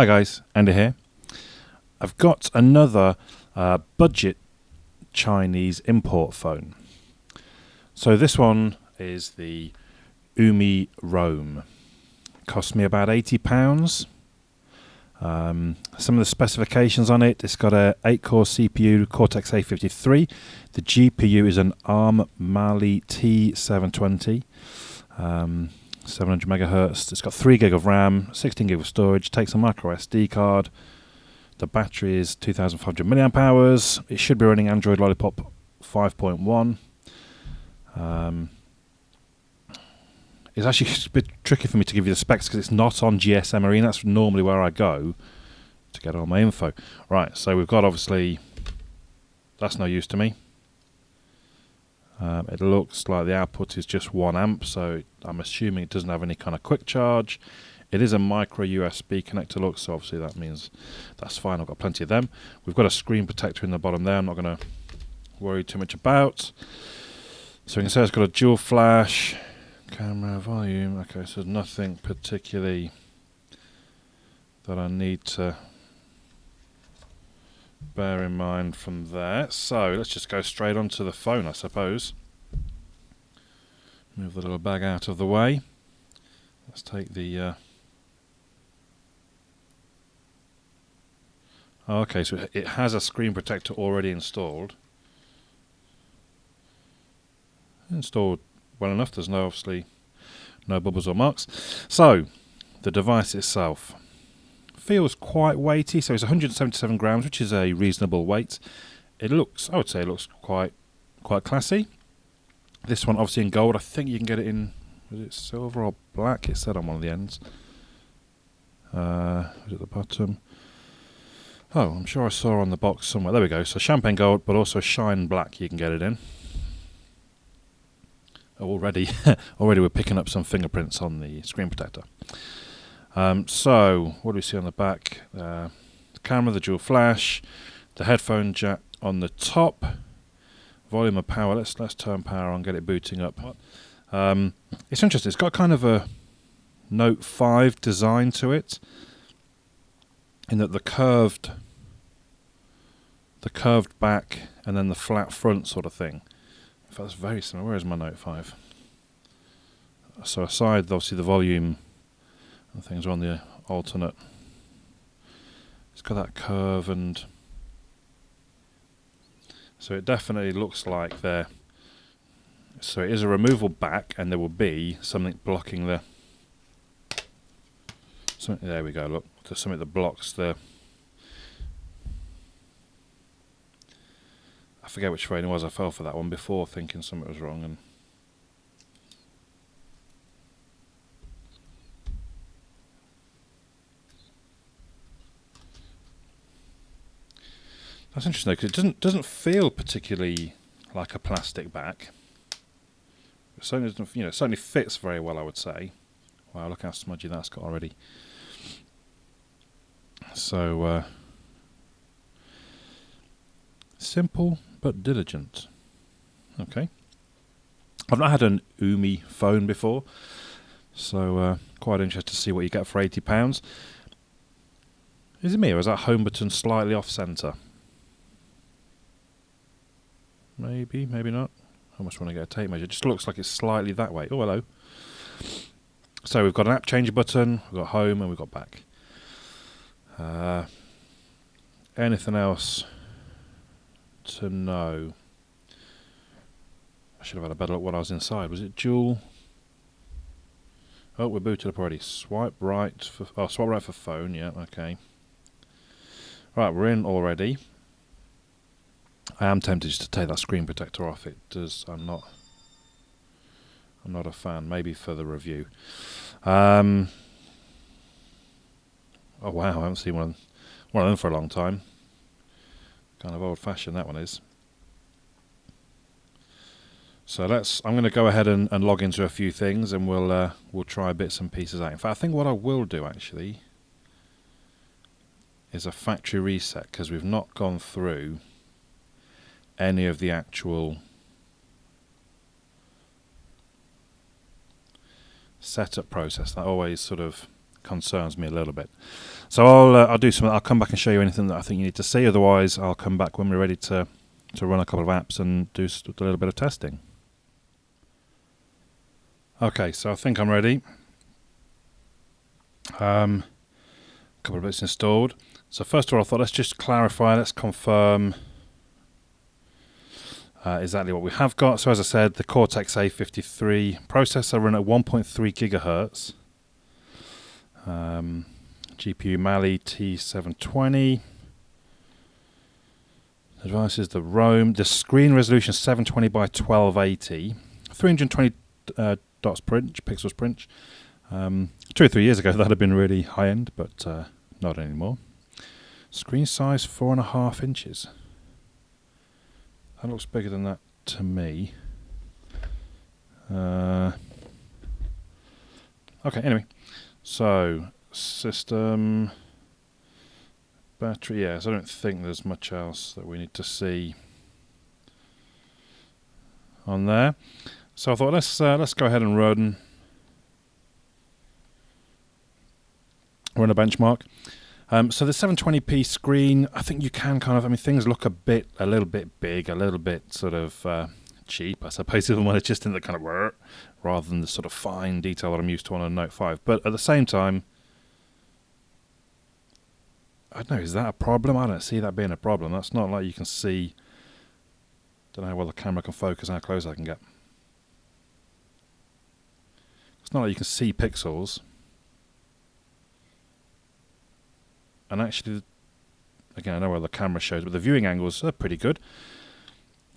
Hi guys, Andy here. I've got another budget Chinese import phone. So this one is the Umi Rome. Cost me about £80. Some of the specifications on it: it's got a 8-core CPU, Cortex A53. The GPU is an ARM Mali T720. 700 megahertz. It's got 3 gig of RAM, 16 gig of storage. Takes a micro SD card. The battery is 2,500 milliamp hours. It should be running Android Lollipop 5.1. It's actually a bit tricky for me to give you the specs because it's not on GSM Arena. That's normally where I go to get all my info. Right, so we've got, obviously, that's no use to me. It looks like the output is just 1 amp, so I'm assuming it doesn't have any kind of quick charge. It is a micro USB connector look, so obviously that means that's fine. I've got plenty of them. We've got a screen protector in the bottom there. I'm not going to worry too much about. So you can say it's got a dual flash, camera, volume. Okay, so there's nothing particularly that I need to bear in mind from there. So let's just go straight onto the phone, I suppose. Move the little bag out of the way. Let's take the okay, so it has a screen protector already installed. Installed well enough. There's obviously no bubbles or marks. So the device itself feels quite weighty, so it's 177 grams, which is a reasonable weight. I would say it looks quite classy. This one obviously in gold. I think you can get it in, is it silver or black? It said on one of the ends. Is it the bottom? Oh, I'm sure I saw on the box somewhere. There we go. So champagne gold, but also shine black you can get it in. Already we're picking up some fingerprints on the screen protector. So what do we see on the back? The camera, the dual flash, the headphone jack on the top, volume of power. Let's turn power on, get it booting up. It's interesting. It's got kind of a Note 5 design to it, in that the curved back and then the flat front sort of thing. In fact, that's very similar. Where is my Note 5? So aside, obviously, the volume and things are on the alternate. It's got that curve, and so it definitely looks like there. So it is a removable back, and there will be something blocking the. There we go. Look, there's something that blocks the. I forget which frame it was. I fell for that one before, thinking something was wrong, and. That's interesting though, because it doesn't feel particularly like a plastic back. It certainly doesn't, it certainly fits very well, I would say. Wow, look how smudgy that's got already. So simple but diligent. Okay. I've not had an Umi phone before, so quite interested to see what you get for £80. Is it me, or is that home button slightly off centre? Maybe, maybe not. I almost want to get a tape measure. It just looks like it's slightly that way. Oh, hello. So we've got an app changer button, we've got home, and we've got back. Anything else to know? I should have had a better look when I was inside. Was it dual? Oh, we're booted up already. Swipe right for phone. Yeah, okay. Right, we're in already. I am tempted just to take that screen protector off. It does. I'm not a fan. Maybe for the review. Oh wow, I haven't seen one of them for a long time. Kind of old-fashioned that one is. So I'm going to go ahead and log into a few things, and we'll try bits and pieces out. In fact, I think what I will do actually is a factory reset, because we've not gone through any of the actual setup process. That always sort of concerns me a little bit. So I'll do something. I'll come back and show you anything that I think you need to see. Otherwise, I'll come back when we're ready to run a couple of apps and do a little bit of testing. Okay, so I think I'm ready. A couple of bits installed. So first of all, I thought let's just clarify, let's confirm exactly what we have got. So as I said, the Cortex A53 processor run at 1.3 gigahertz. GPU Mali T720. The device is the Rome. The screen resolution 720 by 1280. 320 dots per inch, pixels per inch. 2 or 3 years ago, that had been really high end, but not anymore. Screen size 4.5 inches. That looks bigger than that to me. Okay, anyway. So, system, battery, yes, I don't think there's much else that we need to see on there. So I thought let's go ahead and run a benchmark. So the 720p screen, I think you can things look a little bit big, a little bit sort of cheap, I suppose, even when it's just in the kind of rather than the sort of fine detail that I'm used to on a Note 5. But at the same time, I don't know, is that a problem? I don't see that being a problem. That's not like you can see. Don't know how well the camera can focus and how close I can get. It's not like you can see pixels. And actually, again, I know where the camera shows, but the viewing angles are pretty good.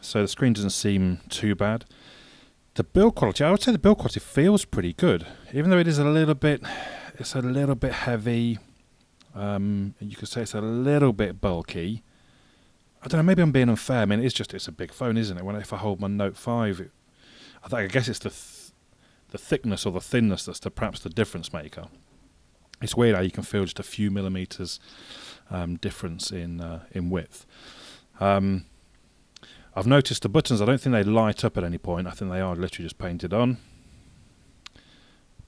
So the screen doesn't seem too bad. The build quality, I would say the build quality feels pretty good, even though it is a little bit heavy. You could say it's a little bit bulky. I don't know, maybe I'm being unfair. I mean, it's a big phone, isn't it? If I hold my Note 5, I guess it's the thickness or the thinness that's perhaps the difference maker. It's weird how you can feel just a few millimeters difference in width. I've noticed the buttons, I don't think they light up at any point. I think they are literally just painted on.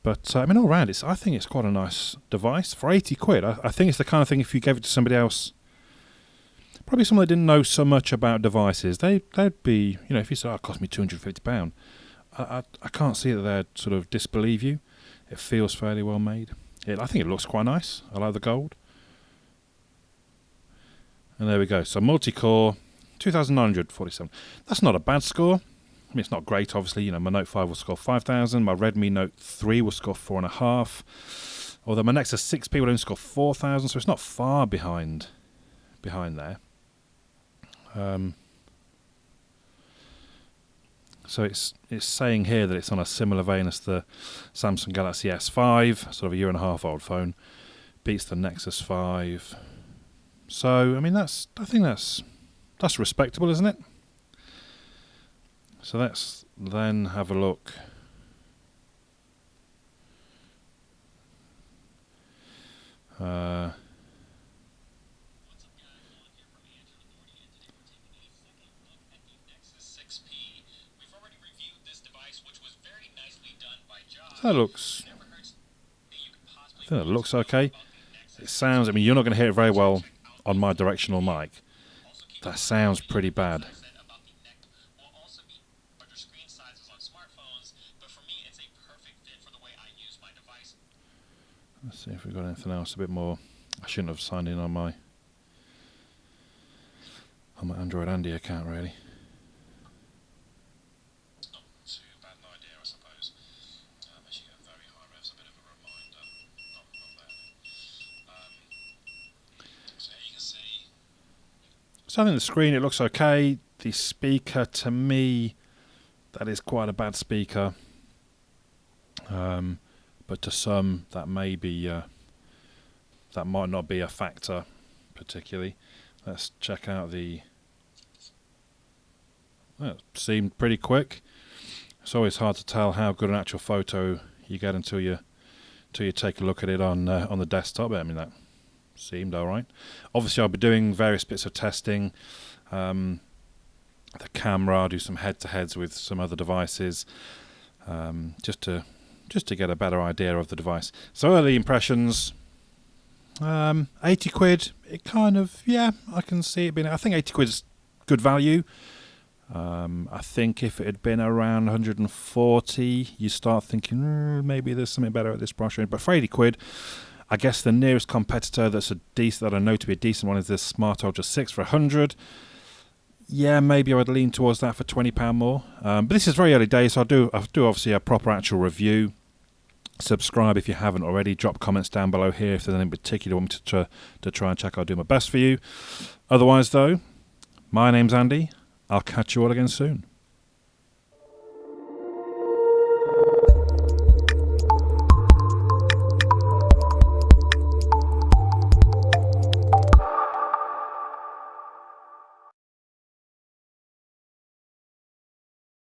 But all round, I think it's quite a nice device for 80 quid. I think it's the kind of thing if you gave it to somebody else, probably someone that didn't know so much about devices, they'd be, if you say, it cost me £250, I can't see that they'd sort of disbelieve you. It feels fairly well made. I think it looks quite nice. I like the gold. And there we go. So multi-core, 2,947. That's not a bad score. I mean, it's not great, obviously. My Note 5 will score 5,000. My Redmi Note 3 will score 4.5. Although my Nexus 6P will only score 4,000, so it's not far behind there. So it's saying here that it's on a similar vein as the Samsung Galaxy S5, sort of a 1.5 year old phone, beats the Nexus 5. So I think that's respectable, isn't it? So let's then have a look. That looks. I think that looks okay. It sounds. You're not going to hear it very well on my directional mic. That sounds pretty bad. Let's see if we've got anything else a bit more. I shouldn't have signed in on my Android Andy account, really. So I think the screen, it looks okay. The speaker, to me, that is quite a bad speaker. But to some, that may be, that might not be a factor, particularly. Let's check out the. Well, it seemed pretty quick. It's always hard to tell how good an actual photo you get until you take a look at it on the desktop. But that seemed all right. Obviously, I'll be doing various bits of testing. The camera, I'll do some head-to-heads with some other devices, just to just to get a better idea of the device. So early impressions, 80 quid, it kind of, yeah, I can see it being, I think 80 quid is good value. I think if it had been around 140, you start thinking, maybe there's something better at this price range. But for 80 quid, I guess the nearest competitor that's that I know to be a decent one is this Smart Ultra 6 for 100. Yeah, maybe I would lean towards that for £20 more. But this is very early days, so I'll do obviously a proper actual review. Subscribe if you haven't already. Drop comments down below here if there's anything particular you want me to try and check. I'll do my best for you. Otherwise, though, my name's Andy. I'll catch you all again soon.